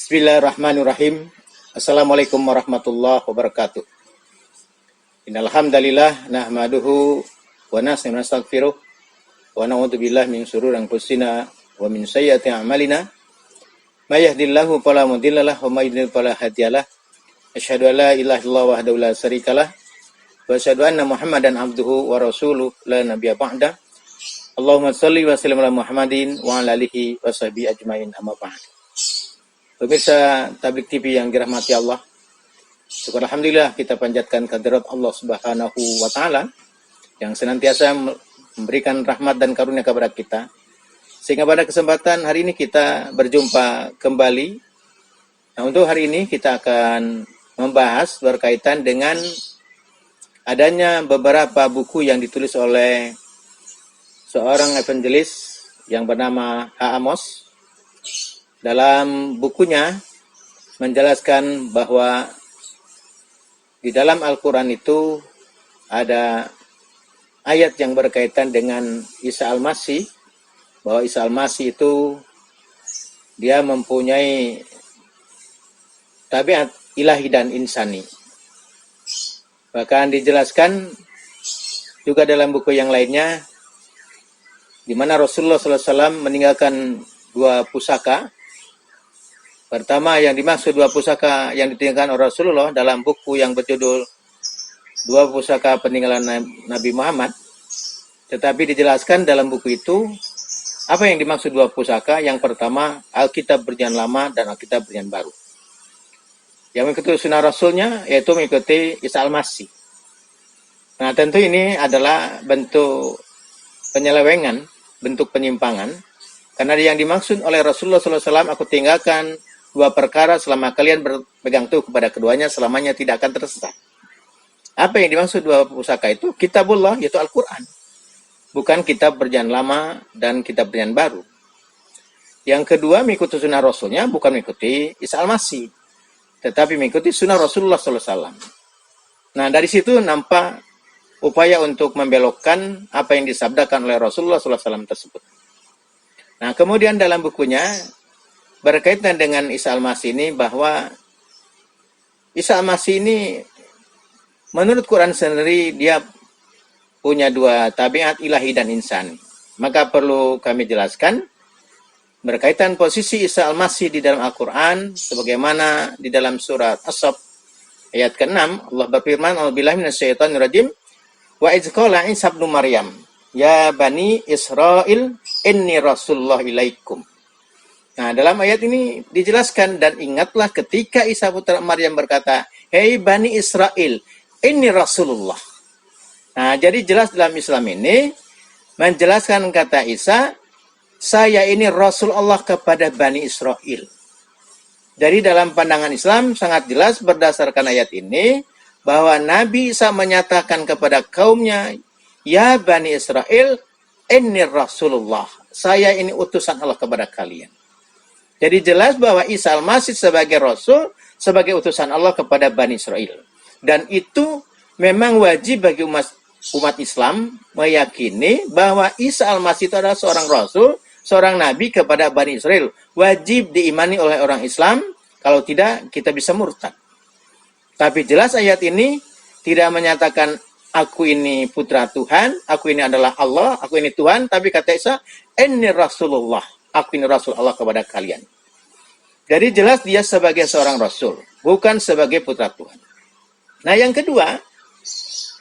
Bismillahirrahmanirrahim. Assalamualaikum warahmatullahi wabarakatuh. Innal hamdalillah nahmaduhu wa nastaghfiruh wa na'udzu billahi min shururi anfusina wa min sayyiati a'malina. May yahdihillahu fala mudhillalah wa may yudhlil fala hadiyalah. Asyhadu an la ilaha illallah wahdahu la syarikalah wa asyhadu anna Muhammadan abduhu wa rasuluh la nabiyya ba'da. Allahumma shalli wa sallim ala Muhammadin wa ala alihi wa sahbihi ajmain amma ba'd. Pemirsa Tablik TV yang dirahmati Allah, syukur alhamdulillah kita panjatkan kehadirat Allah Subhanahu wa taala yang senantiasa memberikan rahmat dan karunia kepada kita. Sehingga pada kesempatan hari ini kita berjumpa kembali. Nah, untuk hari ini kita akan membahas berkaitan dengan adanya beberapa buku yang ditulis oleh seorang evangelis yang bernama H. Amos. Dalam bukunya menjelaskan bahwa di dalam Al-Quran itu ada ayat yang berkaitan dengan Isa Al-Masih, bahwa Isa Al-Masih itu dia mempunyai tabiat ilahi dan insani. Bahkan dijelaskan juga dalam buku yang lainnya, di mana Rasulullah SAW meninggalkan dua pusaka. Pertama, yang dimaksud dua pusaka yang ditinggalkan oleh Rasulullah dalam buku yang berjudul Dua Pusaka Peninggalan Nabi Muhammad. Tetapi dijelaskan dalam buku itu apa yang dimaksud dua pusaka. Yang pertama, Alkitab Perjanjian Lama dan Alkitab Perjanjian Baru. Yang mengikuti sunnah Rasulnya yaitu mengikuti Isa Al-Masih. Nah, tentu ini adalah bentuk penyelewengan, bentuk penyimpangan. Karena yang dimaksud oleh Rasulullah SAW, aku tinggalkan dua perkara selama kalian berpegang teguh kepada keduanya, selamanya tidak akan tersesat. Apa yang dimaksud dua pusaka itu? Kitabullah, yaitu Al-Quran. Bukan kitab Perjanjian Lama dan kitab Perjanjian Baru. Yang kedua, mengikuti sunnah Rasulnya, bukan mengikuti Isa Al-Masih, tetapi mengikuti sunnah Rasulullah SAW. Nah, dari situ nampak upaya untuk membelokkan apa yang disabdakan oleh Rasulullah SAW tersebut. Nah, kemudian dalam bukunya berkaitan dengan Isa Al-Masih ini, bahwa Isa Al-Masih ini menurut Quran sendiri dia punya dua tabiat ilahi dan insani. Maka perlu kami jelaskan berkaitan posisi Isa Al-Masih di dalam Al-Quran, sebagaimana di dalam surat As-Saff ayat ke-6 Allah berfirman, "A'udzubillahi minasyaitonirrajim, wa idz qala Isa ibnu Maryam, ya bani Israil, inni rasulullah ilaikum." Nah, dalam ayat ini dijelaskan, dan ingatlah ketika Isa putra Maryam berkata, "Hei Bani Israel, ini Rasulullah." Nah, jadi jelas dalam Islam ini menjelaskan kata Isa, saya ini Rasul Allah kepada Bani Israel. Jadi dalam pandangan Islam sangat jelas berdasarkan ayat ini, bahwa Nabi Isa menyatakan kepada kaumnya, ya Bani Israel, ini Rasulullah. Saya ini utusan Allah kepada kalian. Jadi jelas bahwa Isa Al-Masih sebagai Rasul, sebagai utusan Allah kepada Bani Israel. Dan itu memang wajib bagi umat Islam meyakini bahwa Isa Al-Masih itu adalah seorang Rasul, seorang Nabi kepada Bani Israel. Wajib diimani oleh orang Islam, kalau tidak kita bisa murtad. Tapi jelas ayat ini tidak menyatakan aku ini putra Tuhan, aku ini adalah Allah, aku ini Tuhan, tapi kata Isa, ini Rasulullah. Aku ini Rasul Allah kepada kalian. Jadi jelas dia sebagai seorang Rasul, bukan sebagai putra Tuhan. Nah, yang kedua,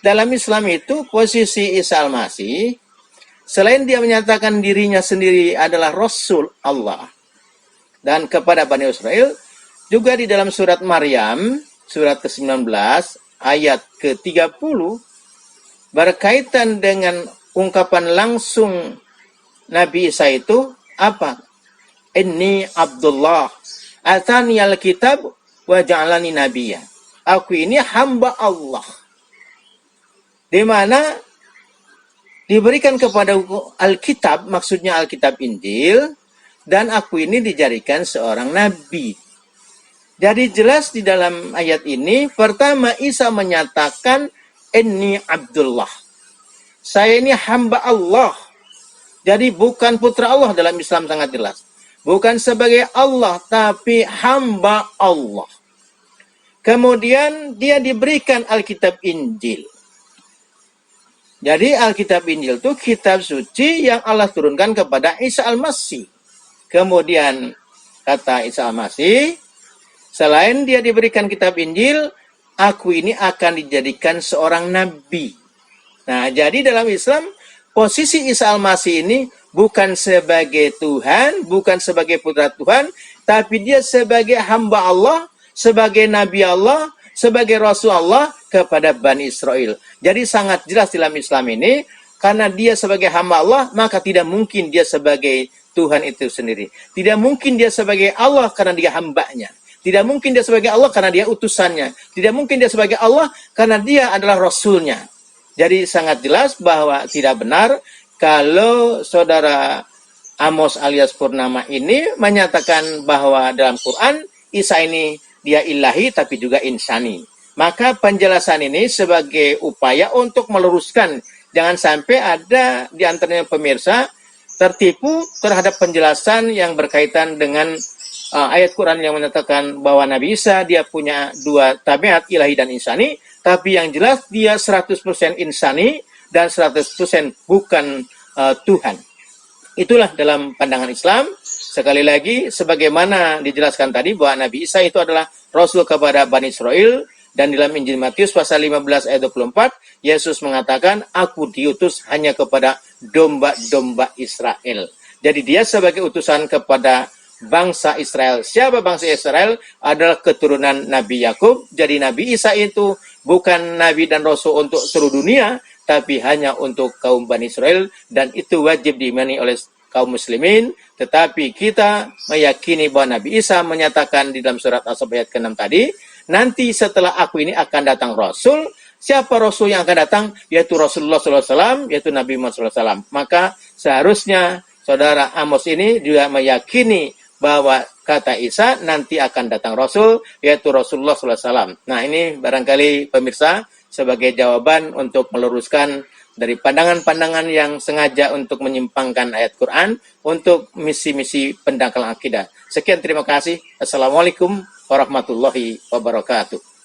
dalam Islam itu posisi Isa Al-Masih, selain dia menyatakan dirinya sendiri adalah Rasul Allah dan kepada Bani Israel, juga di dalam surat Maryam, surat ke-19, ayat ke-30, berkaitan dengan ungkapan langsung Nabi Isa itu, apa? Inni Abdullah, atani al-kitab wa ja'alani nabiyya. Aku ini hamba Allah. Di mana diberikan kepada Alkitab, maksudnya Alkitab Injil, dan aku ini dijadikan seorang nabi. Jadi jelas di dalam ayat ini, pertama Isa menyatakan, Inni Abdullah. Saya ini hamba Allah. Jadi bukan putra Allah, dalam Islam sangat jelas. bukan sebagai Allah, tapi hamba Allah. Kemudian dia diberikan Alkitab Injil. Jadi Alkitab Injil itu kitab suci yang Allah turunkan kepada Isa Al-Masih. Kemudian kata Isa Al-Masih, selain dia diberikan kitab Injil, aku ini akan dijadikan seorang nabi. Nah, jadi dalam Islam, posisi Isa Al-Masih ini bukan sebagai Tuhan, bukan sebagai putra Tuhan, tapi dia sebagai hamba Allah, sebagai Nabi Allah, sebagai Rasul Allah kepada Bani Israel. Jadi sangat jelas dalam Islam ini, karena dia sebagai hamba Allah, maka tidak mungkin dia sebagai Tuhan itu sendiri. Tidak mungkin dia sebagai Allah karena dia hambanya. Tidak mungkin dia sebagai Allah karena dia utusannya. Tidak mungkin dia sebagai Allah karena dia adalah Rasulnya. Jadi sangat jelas bahwa tidak benar kalau saudara Amos alias Purnama ini menyatakan bahwa dalam Quran Isa ini dia ilahi tapi juga insani. Maka penjelasan ini sebagai upaya untuk meluruskan, jangan sampai ada di antaranya pemirsa tertipu terhadap penjelasan yang berkaitan dengan ayat Quran yang menyatakan bahwa Nabi Isa dia punya dua tabiat, ilahi dan insani, tapi yang jelas dia 100% insani dan 100% bukan Tuhan. Itulah dalam pandangan Islam. Sekali lagi, sebagaimana dijelaskan tadi bahwa Nabi Isa itu adalah Rasul kepada Bani Israel, dan dalam Injil Matius pasal 15 ayat 24, Yesus mengatakan, aku diutus hanya kepada domba-domba Israel. Jadi dia sebagai utusan kepada bangsa Israel. Siapa bangsa Israel? Adalah keturunan Nabi Yakub. Jadi Nabi Isa itu bukan Nabi dan Rasul untuk seluruh dunia, tapi hanya untuk kaum Bani Israel, dan itu wajib diimani oleh kaum muslimin. Tetapi kita meyakini bahwa Nabi Isa menyatakan di dalam surat As-Saff ayat ke-6 tadi, nanti setelah aku ini akan datang Rasul. Siapa Rasul yang akan datang? Yaitu Rasulullah SAW, yaitu Nabi Muhammad SAW. Maka seharusnya saudara Amos ini juga meyakini bahwa kata Isa nanti akan datang Rasul, yaitu Rasulullah SAW. Nah, ini barangkali pemirsa sebagai jawaban untuk meluruskan dari pandangan-pandangan yang sengaja untuk menyimpangkan ayat Quran untuk misi-misi pendangkalan akidah. Sekian, terima kasih. Assalamualaikum warahmatullahi wabarakatuh.